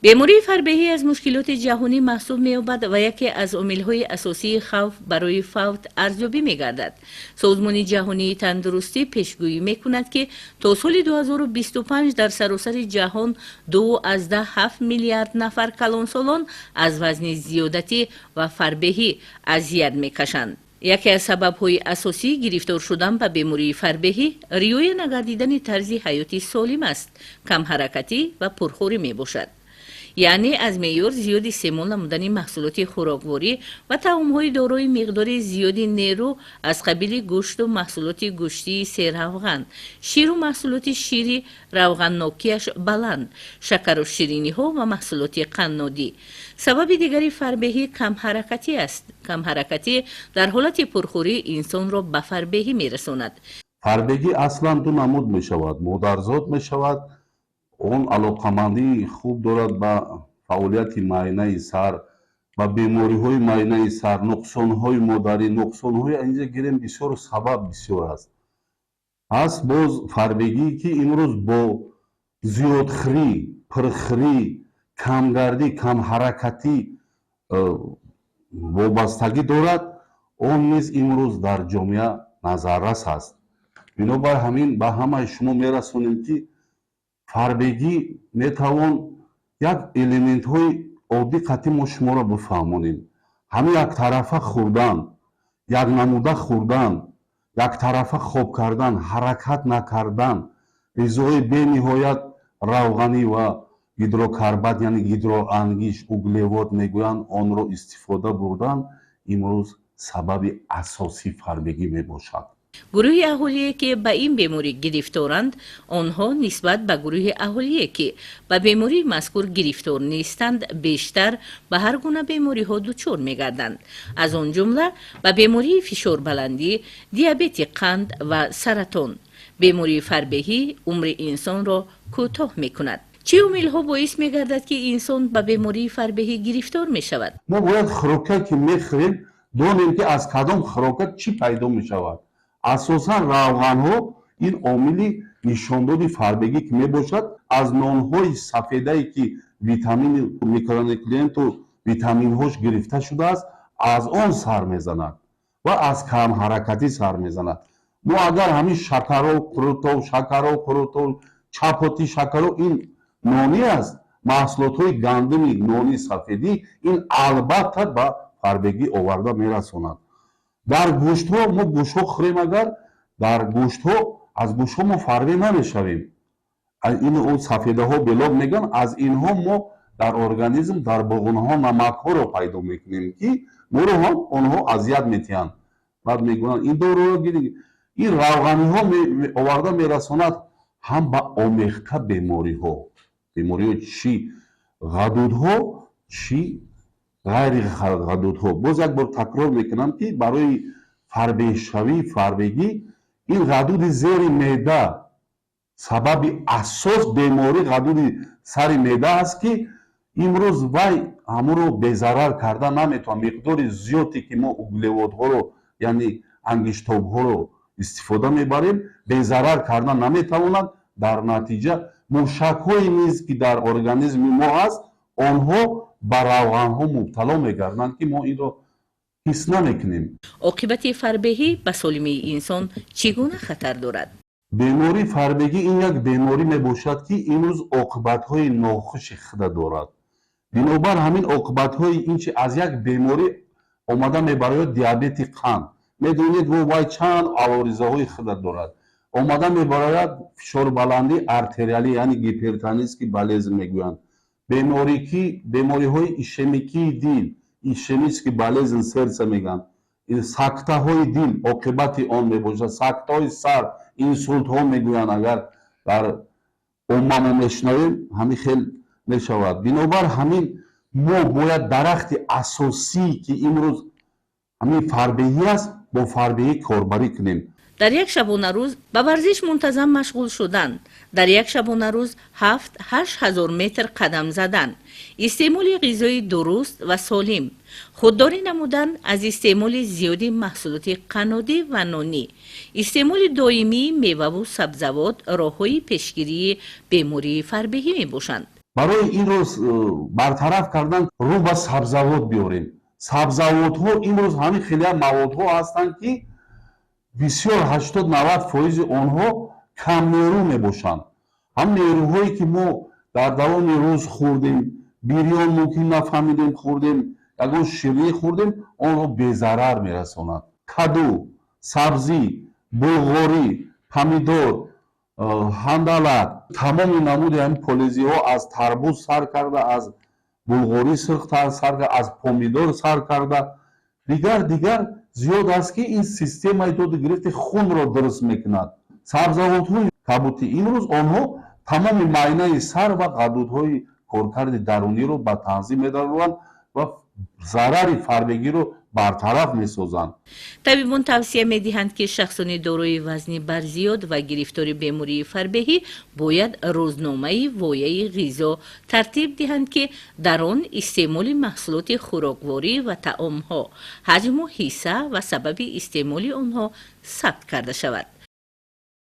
بیماری فربهی از مشکلات جهانی محسوب می‌یابد و یکی از عامل‌های اساسی خوف برای فوت ارزیابی می‌گردد. سازمان جهانی تندرستی پیشگویی می‌کند که تا سال 2025 در سراسر جهان 2.7 میلیارد نفر کلانسالان از وزن زیادتی و فربهی اذیت می‌کشند. یکی از سبب‌های اساسی گرفتار شدن به بیماری فربهی رعایت نکردن طرز حیاتی سالم است. کم حرکتی و پرخوری میباشد. یعنی از معیار زیاد استعمال نمودن محصولات خوراکواری و طعام‌های دارای مقدار زیادی نیرو از قبیل گوشت و محصولات گوشتی سرروغن، شیر و محصولات شیری روغنناکیش بلند، شکر و شیرینی‌ها و محصولات قنادی. سبب دیگری فربهی کم حرکتی است. کم حرکتی در حالت پرخوری انسان را به فربهی می‌رساند. فربگی اصلا دو نمود می شود. مادرزاد می شود. اون علاقمندی خوب دارد با فعالیت معاینه سر و بیماری های معاینه سر، نقصان های مادری، نقصان های اینجا گیریم بسیار سبب بسیار است. پس باز فربگی که امروز با زیادخوری، پرخوری، کمگردی، کم حرکتی وابستگی دارد، اون نیز امروز در جامعه نظررس است. بنابر همین به همه شما میرسونیم که فربگی میتوان یک елемент های عادی قطعی ما شما را بفهمونیم. همین یک طرفه خوردن، یک نموده خوردن، یک طرفه خواب کردن، حرکت نکردن، غذای بی نهایت روغنی و گیدروکربات یعنی گیدروانگیش اوگلوود میگویند آن را استفاده بردن امروز سبب اساسی فربگی میباشد. گروه اهالی که به این بیماری گرفتارند، آنها نسبت به گروه اهالی که به بیماری مذکور گرفتار نیستند بیشتر به هر گونه بیماری ها دچار می‌گردند. از آن جمله به بیماری فشار بلندی، دیابت قند و سرطان. بیماری فربهی عمر انسان را کوتاه می‌کند. چه عامل‌ها باعث می‌گردد که انسان به بیماری فربهی گرفتار می‌شود؟ ما باید خوراکی که می‌خوریم دانیم که از کدام خوراک چی پیدا می‌شود. اساساً روغن‌ها این عاملی نشاندهی فربگی که میباشد. از نان‌های سفیدی که ویتامین میکرونیوترینت و ویتامین‌هاش گرفته شده است از آن سر میزند و از کم حرکتی سر میزند. ما اگر همین شکر و کروتو چپاتی شکر و این نانی است، محصولات‌های گندمی نانی سفیدی این البته به فربگی آورده میرساند. در گوشت ها ما گوشت ها خوریم، اگر در گوشت ها از گوشت ها ما فربه نمیشویم. این اون سفیده ها بلاب میگن، از اینها ما در ارگانیسم در باغون ها نمک ها رو پیدا میکنیم که ما رو هم اونها اذیت میتین. بعد میگن این دارو رو گیرید. این روغنی ها آورده میرساند هم به آمیخته بیماری ها چی غدود ها چی غیر غدودها. باز یک بار تکرار میکنم که برای فربگی این غدود زیر معده سبب اساس بیماری غدود سر معده است که امروز وی همون رو بی‌ضرر کرده نمیتونه. مقدار زیادی که ما اوگلوودها رو یعنی انگشتاب‌ها رو استفاده میبریم بی‌ضرر کردن نمیتواند. در نتیجه موشک‌های نیز که در ارگانیسم ما هست آنها به روغن‌ها مبتلا میگردند که ما این رو حس نمیکنیم. عاقبت فربهی به سالمی انسان چگونه خطر دارد؟ بیماری فربگی این یک بیماری میباشد که امروز عاقبت‌های ناخوش خود دارد. بنابر همین عاقبت‌های این چه از یک بیماری آمده میبراید دیابت قند. میدونید وای چند عوارضهای خود دارد. آمده میبراید فشار بلندی ارتریالی یعنی هیپرتنسی که بالزم میگویند. بیماری های ایشمیکی دل، ایشمیس که بالزم سرس میگن. سکته های دل عاقبت آن میباشد. سکته های سر، اینسولت ها میگویند. اگر در عموم میشنویم همین خیلی میشود. بنابر همین ما باید درخت اساسی که امروز همین فربهی است با فربهی کاربری کنیم. در یک شبانه روز به ورزش منتظم مشغول شدن، در یک شبانه روز 7-8 هزار متر قدم زدن، استعمال غذای درست و سالم، خودداری نمودن از استعمال زیادی محصولات قنادی و نانی، استعمال دائمی میوه و سبزیجات راههای پیشگیری بیماری فربهی می باشند. барои инрӯз бартараф кардан рӯ ба сабзавот биёрем. Сабзавотҳо имрӯз ҳамин хеле маводҳо ҳастанд ки бисёр 80-90% онҳо камнерӯ мебошанд. ҳам нерӯҳое ки мо дар давоми рӯз хӯрдем, бирён мумкин нафаҳмидем хӯрдем, ягон ширнӣ хӯрдем, онро безарар мерасонад. каду, сабзӣ, булғорӣ, помидор, ҳандалак, тамоми намуди ҳамин полезиҳо аз тарбуз сар карда, аз булғорӣ сирх сар карда, аз помидор сар карда, дигар зиёд аст ки ин системаи доду гирифти хунро дуруст мекунад. Сабзавотҳои кабути имрӯз онҳо тамоми майнаи сар ва ғадудҳои коркарди даруниро ба танзим медароянд ва зарари фарбегиро бартараф месозанд. табибон тавсия медиҳанд ки шахсони дорои вазни барзиёд ва гирифтори бемории фарбеҳӣ бояд рӯзномаи вояи ғизо тартиб диҳанд ки дар он истеъмоли маҳсулоти хӯрокворӣ ва таомҳо, ҳаҷму ҳисса ва сабаби истеъмоли онҳо сабт карда шавад.